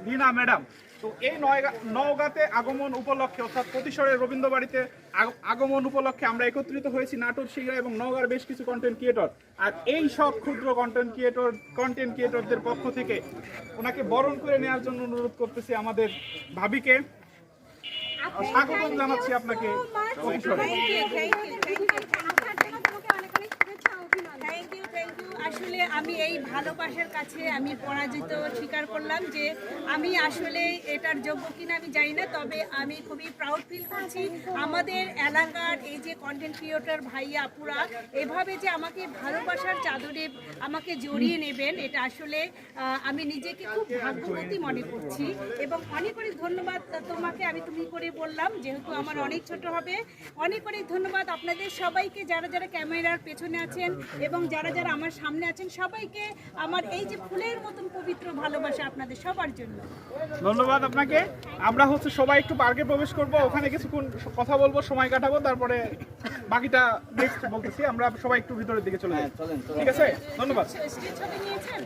Leena madam. তো এই নওগাঁতে আগমন উপলক্ষে অর্থাৎ প্রতিশরের রবীন্দ্র বাড়িতে আগমন উপলক্ষে আমরা একত্রিত হয়েছি নাটোর, সিংড়া এবং নওগাঁর বেশ কিছু কন্টেন্ট ক্রিয়েটর। আর এই সব ক্ষুদ্র কন্টেন্ট ক্রিয়েটরদের পক্ষ থেকে ওনাকে বরণ করে নেওয়ার জন্য অনুরোধ করতেছি আমাদের ভাবিকে। স্বাগতম জানাচ্ছি আপনাকে প্রতিশরে। আসলে আমি এই ভালোবাসার কাছে আমি পরাজিত স্বীকার করলাম যে আমি আসলে এটার যোগ্য কিনা আমি জানি না, তবে আমি খুবই প্রাউড ফিল করছি আমাদের এলাকার এই যে কন্টেন্ট ক্রিয়েটর ভাইয়া আপুরা এভাবে যে আমাকে ভালোবাসার চাদরে আমাকে জড়িয়ে নেবেন, এটা আসলে আমি নিজেকে খুব ভাগ্যবতী মনে করছি। এবং অনেক অনেক ধন্যবাদ তোমাকে, আমি তুমি করে বললাম যেহেতু আমার অনেক ছোট হবে। অনেক অনেক ধন্যবাদ আপনাদের সবাইকে, যারা যারা ক্যামেরার পেছনে আছেন এবং যারা যারা আমার সামনে আছেন সবাইকে আমার এই যে ফুলের মতন পবিত্র ভালোবাসা আপনাদের সবার জন্য। ধন্যবাদ আপনাকে। আমরা সবাই একটু পার্কে প্রবেশ করব, ওখানে কিছুক্ষণ কথা বলবো, সময় কাটাবো, তারপরে বাকিটা নেক্সট বলতেছি। আমরা সবাই একটু ভিতরের দিকে চলে যাই, ঠিক আছে? ধন্যবাদ। ছবি নিয়েছেন?